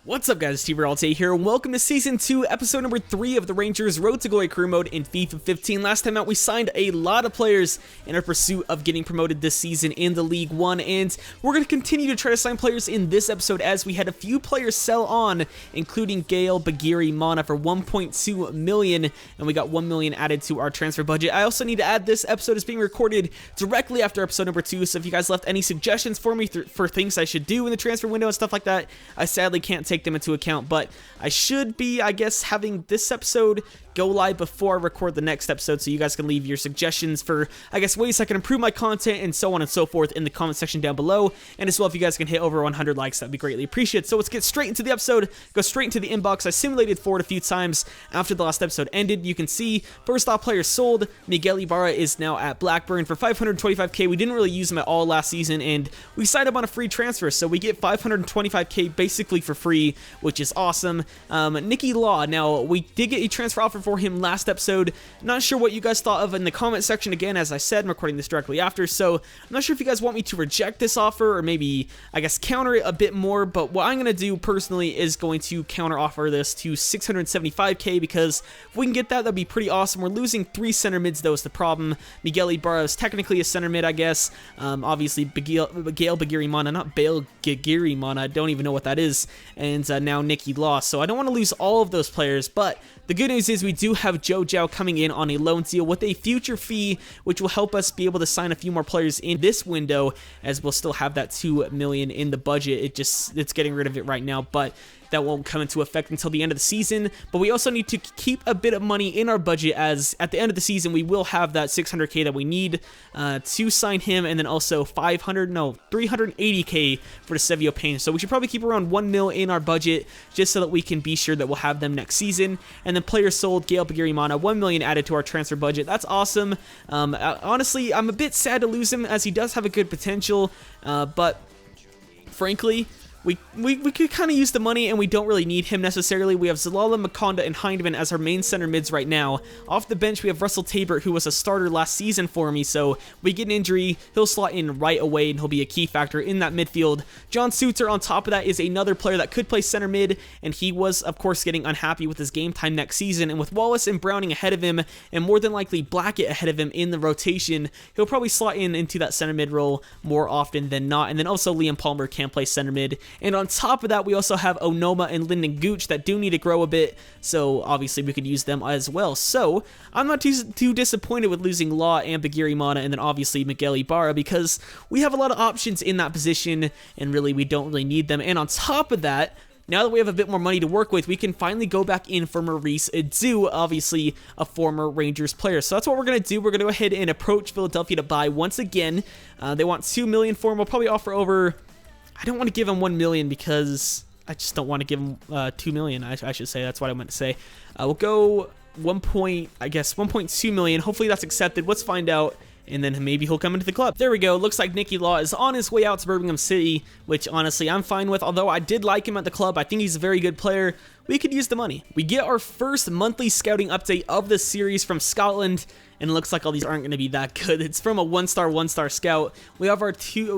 What's up guys, TRayALLDay here, and welcome to Season 2, Episode number 3 of the Rangers Road to Glory Career Mode in FIFA 15. Last time out, we signed a lot of players in our pursuit of getting promoted this season in the League 1, and we're going to continue to try to sign players in this episode as we had a few players sell on, including Gael Bagiri Mana for 1.2 million, and we got 1 million added to our transfer budget. I also need to add this episode is being recorded directly after episode number 2, so if you guys left any suggestions for me for things I should do in the transfer window and stuff like that, I sadly can't take them into account, but I should be, I guess, having this episode go live before I record the next episode, so you guys can leave your suggestions for, I guess, ways I can improve my content and so on and so forth in the comment section down below. And as well, if you guys can hit over 100 likes, that'd be greatly appreciated. So let's get straight into the episode, go straight into the inbox. I simulated for it a few times after the last episode ended. You can see first off player sold. Miguel Ibarra is now at Blackburn for 525k. We didn't really use him at all last season, and we signed him on a free transfer, so we get 525k basically for free, which is awesome. Nicky Law, now we did get a transfer offer for him last episode. Not sure what you guys thought of in the comment section. Again, as I said, I'm recording this directly after, so I'm not sure if you guys want me to reject this offer or maybe, I guess, counter it a bit more, but what I'm going to do personally is going to counter offer this to 675k, because if we can get that, that'd be pretty awesome. We're losing 3 center mids though is the problem. Miguel Ibarra is technically a center mid, I guess. Obviously, Gael Bagiri Mana, not Bale Gagiri Mana, I don't even know what that is, and now Nicky Law, so I don't want to lose all of those players, but the good news is we do have Joe Zhao coming in on a loan deal with a future fee, which will help us be able to sign a few more players in this window, as we'll still have that 2 million in the budget. It's getting rid of it right now, but that won't come into effect until the end of the season. But we also need to keep a bit of money in our budget, as at the end of the season we will have that 600k that we need to sign him, and then also 380k for the Sevio Payne. So we should probably keep around 1 mil in our budget, just so that we can be sure that we'll have them next season. And then players sold, Gael Bagiri Mana, 1 million added to our transfer budget. That's awesome. Honestly, I'm a bit sad to lose him, as he does have a good potential, but frankly, we could kind of use the money, and we don't really need him necessarily. We have Zalala, Makonda, and Hindman as our main center mids right now. Off the bench, we have Russell Tabert, who was a starter last season for me, so we get an injury, he'll slot in right away, and he'll be a key factor in that midfield. John Suter, on top of that, is another player that could play center mid, and he was, of course, getting unhappy with his game time next season, and with Wallace and Browning ahead of him, and more than likely Blackett ahead of him in the rotation, he'll probably slot into that center mid role more often than not. And then also Liam Palmer can play center mid. And on top of that, we also have Onoma and Lyndon Gooch that do need to grow a bit, so obviously we could use them as well. So I'm not too disappointed with losing Law and Bagiri Mana, and then obviously Miguel Ibarra, because we have a lot of options in that position, and really we don't really need them. And on top of that, now that we have a bit more money to work with, we can finally go back in for Maurice Edu, obviously a former Rangers player. So that's what we're going to do. We're going to go ahead and approach Philadelphia to buy once again. They want 2 million for him. We'll probably offer over, I don't want to give him 1 million because I just don't want to give him 2 million, I should say. That's what I meant to say. We'll go 1.2 million. Hopefully that's accepted. Let's find out, and then maybe he'll come into the club. There we go. Looks like Nicky Law is on his way out to Birmingham City, which honestly I'm fine with. Although I did like him at the club, I think he's a very good player. We could use the money. We get our first monthly scouting update of the series from Scotland, and it looks like all these aren't going to be that good. It's from a 1-star scout. We have our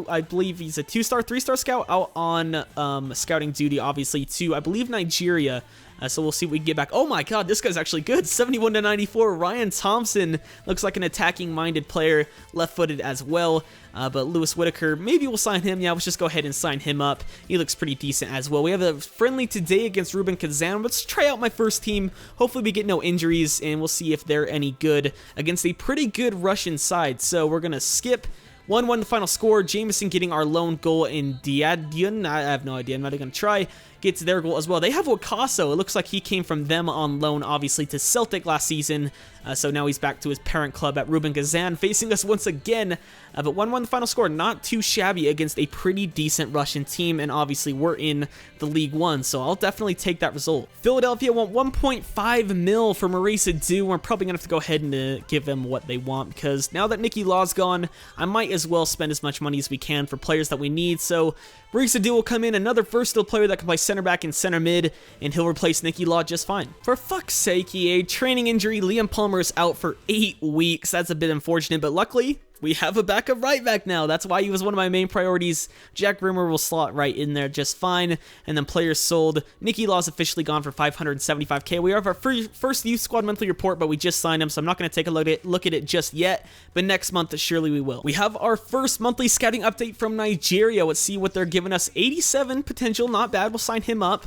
I believe he's a 2-star, 3-star scout out on scouting duty, obviously, to, I believe, Nigeria. So we'll see what we can get back. Oh my god, this guy's actually good. 71 to 94. Ryan Thompson looks like an attacking-minded player, left-footed as well. But Lewis Whitaker, maybe we'll sign him. Yeah, let's just go ahead and sign him up. He looks pretty decent as well. We have a friendly today against Ruben Kazan. Let's try out my first team. Hopefully we get no injuries, and we'll see if they're any good against a pretty good Russian side. So we're going to skip 1-1 the final score. Jameson getting our lone goal in Diadion. I have no idea. I'm not even going to try. Gets their goal as well. They have Wakaso. It looks like he came from them on loan, obviously, to Celtic last season. So now he's back to his parent club at Ruben Kazan, facing us once again. But 1-1 the final score. Not too shabby against a pretty decent Russian team, and obviously we're in the League 1, so I'll definitely take that result. Philadelphia want 1.5 mil for Maurice Edu. We're probably going to have to go ahead and give them what they want, because now that Nicky Law's gone, I might as well spend as much money as we can for players that we need. So Maurice Edu will come in, another versatile player that can play center back and center mid, and he'll replace Nicky Law just fine. For fuck's sake, EA, training injury, Liam Palmer is out for 8 weeks. That's a bit unfortunate, but luckily, We have a backup right back now. That's why he was one of my main priorities. Jack Rimmer will slot right in there just fine. And then players sold. Nicky Law's officially gone for $575K. We have our first youth squad monthly report, but we just signed him, so I'm not going to take a look at it just yet. But next month, surely we will. We have our first monthly scouting update from Nigeria. Let's see what they're giving us. 87 potential, not bad. We'll sign him up.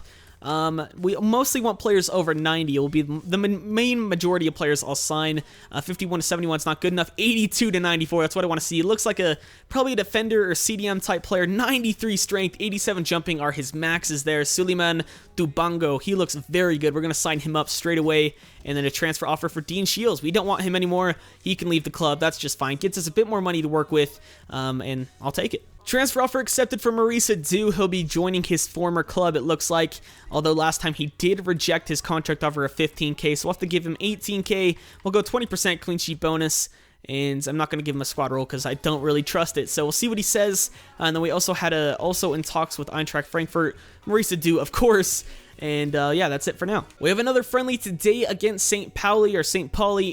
We mostly want players over 90. It will be the main majority of players I'll sign. 51 to 71 is not good enough. 82 to 94, that's what I want to see. It looks like probably a defender or CDM type player. 93 strength, 87 jumping are his maxes there. Suleiman Dubango, he looks very good. We're going to sign him up straight away. And then a transfer offer for Dean Shields. We don't want him anymore. He can leave the club. That's just fine. Gets us a bit more money to work with, and I'll take it. Transfer offer accepted for Maurice Adu. He'll be joining his former club, it looks like. Although last time he did reject his contract offer of 15K, so we'll have to give him 18K. We'll go 20% clean sheet bonus. And I'm not going to give him a squad role because I don't really trust it. So we'll see what he says. And then we also had also in talks with Eintracht Frankfurt. Maurice Adu, of course. And yeah, that's it for now. We have another friendly today against St. Pauli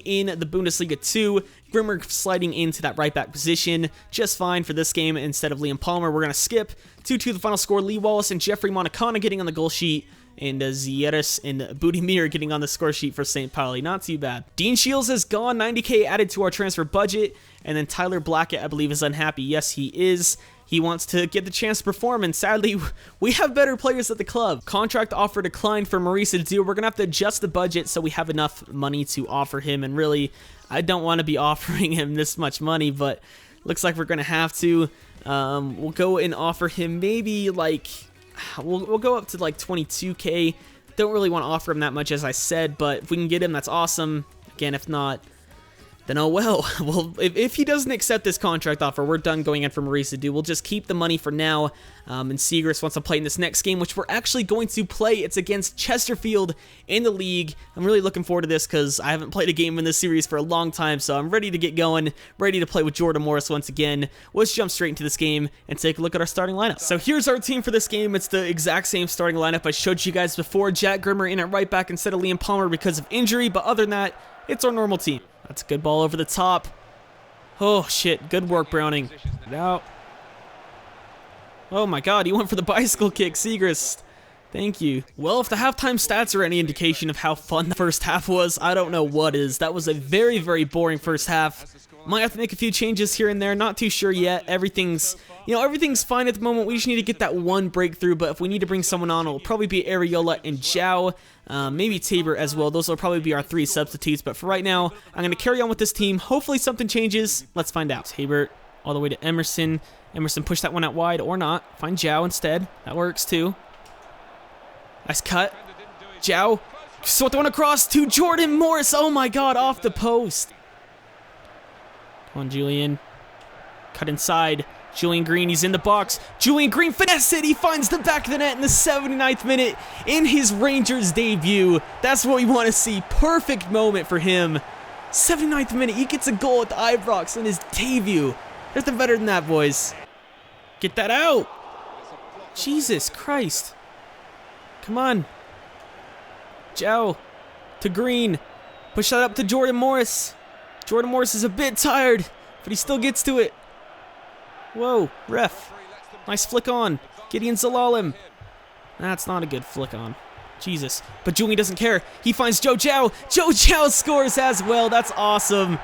in the Bundesliga 2. Grimmer sliding into that right back position just fine for this game instead of Liam Palmer. We're going to skip 2-2 the final score. Lee Wallace and Jeffrey Monacana getting on the goal sheet. And Zieres and Budimir getting on the score sheet for St. Pauli. Not too bad. Dean Shields has gone. 90K added to our transfer budget. And then Tyler Blackett, I believe, is unhappy. Yes, he is. He wants to get the chance to perform, and sadly, we have better players at the club. Contract offer declined for Maurice Adu. We're going to have to adjust the budget so we have enough money to offer him, and really, I don't want to be offering him this much money, but looks like we're going to have to. We'll go and offer him maybe like, we'll go up to like 22K. Don't really want to offer him that much, as I said, but if we can get him, that's awesome. Again, if not, then oh well. Well, if he doesn't accept this contract offer, we're done going in for Maurice Adu. We'll just keep the money for now. And Seagrass wants to play in this next game, which we're actually going to play. It's against Chesterfield in the league. I'm really looking forward to this because I haven't played a game in this series for a long time, so I'm ready to get going, ready to play with Jordan Morris once again. Let's jump straight into this game and take a look at our starting lineup. So here's our team for this game. It's the exact same starting lineup I showed you guys before. Jack Grimmer in at right back instead of Liam Palmer because of injury, but other than that, it's our normal team. That's a good ball over the top. Oh, shit. Good work, Browning. Get out. Oh, my God. He went for the bicycle kick, Seagrass. Thank you. Well, if the halftime stats are any indication of how fun the first half was, I don't know what is. That was a very, very boring first half. Might have to make a few changes here and there. Not too sure yet. Everything's fine at the moment. We just need to get that one breakthrough, but if we need to bring someone on, it'll probably be Areola and Zhao. Maybe Tabor as well. Those will probably be our 3 substitutes, but for right now, I'm going to carry on with this team. Hopefully something changes. Let's find out. Tabor all the way to Emerson. Emerson push that one out wide or not. Find Zhao instead. That works too. Nice cut. Zhao. Sort the one across to Jordan Morris. Oh my God, off the post. Come on, Julian. Cut inside. Julian Green, he's in the box. Julian Green, finesse it. He finds the back of the net in the 79th minute in his Rangers debut. That's what we want to see. Perfect moment for him. 79th minute, he gets a goal at the Ibrox in his debut. Nothing better than that, boys. Get that out. Jesus Christ. Come on. Zhao to Green. Push that up to Jordan Morris. Jordan Morris is a bit tired, but he still gets to it. Whoa, ref. Nice flick on. Gideon Zalalim. That's not a good flick on. Jesus. But Julian doesn't care. He finds Joe Zhao. Joe Zhao scores as well. That's awesome.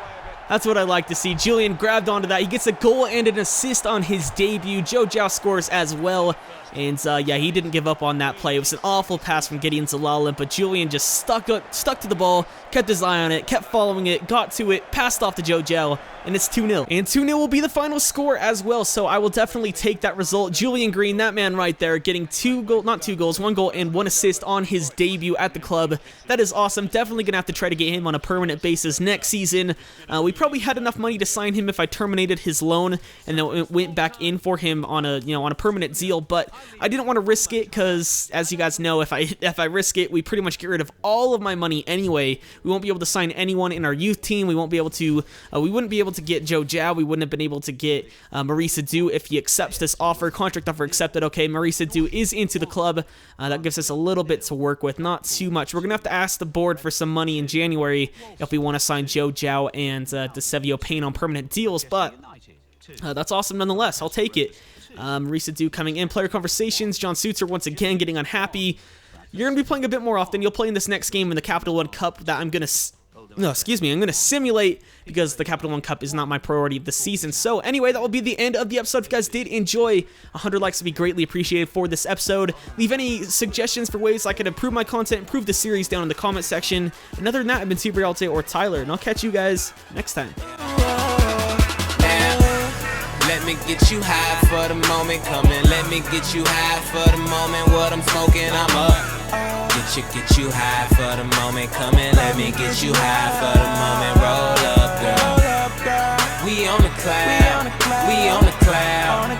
That's what I like to see. Julian grabbed onto that. He gets a goal and an assist on his debut. Joe Zhao scores as well. And yeah, he didn't give up on that play. It was an awful pass from Gideon Zalalim, but Julian just stuck to the ball, kept his eye on it, kept following it, got to it, passed off to Joe Zhao, and it's 2-0. And 2-0 will be the final score as well, so I will definitely take that result. Julian Green, that man right there, getting 1 goal and 1 assist on his debut at the club. That is awesome. Definitely going to have to try to get him on a permanent basis next season. We probably had enough money to sign him if I terminated his loan and then went back in for him on a permanent deal, but I didn't want to risk it because, as you guys know, if I risk it, we pretty much get rid of all of my money anyway. We won't be able to sign anyone in our youth team. We won't be able to. We wouldn't be able to get Joe Zhao. We wouldn't have been able to get Maurice Adu if he accepts this offer. Contract offer accepted. Okay, Maurice Adu is into the club. That gives us a little bit to work with, not too much. We're gonna have to ask the board for some money in January if we want to sign Joe Zhao and DeSevio paying on permanent deals, but that's awesome nonetheless. I'll take it. Risa Du coming in. Player conversations. John Suitzer once again getting unhappy. You're going to be playing a bit more often. You'll play in this next game in the Capital One Cup that I'm going to simulate because the Capital One Cup is not my priority this season. So anyway, that will be the end of the episode. If you guys did enjoy, 100 likes would be greatly appreciated for this episode. Leave any suggestions for ways I can improve my content, improve the series down in the comment section. And other than that, I've been TRayALLDay or Tyler, and I'll catch you guys next time. Let me get you high for the moment, come and let me get you high for the moment. What I'm smoking, I'm up. Get you high for the moment, come and let me get you high for the moment. Roll up, girl. We on the cloud, we on the cloud.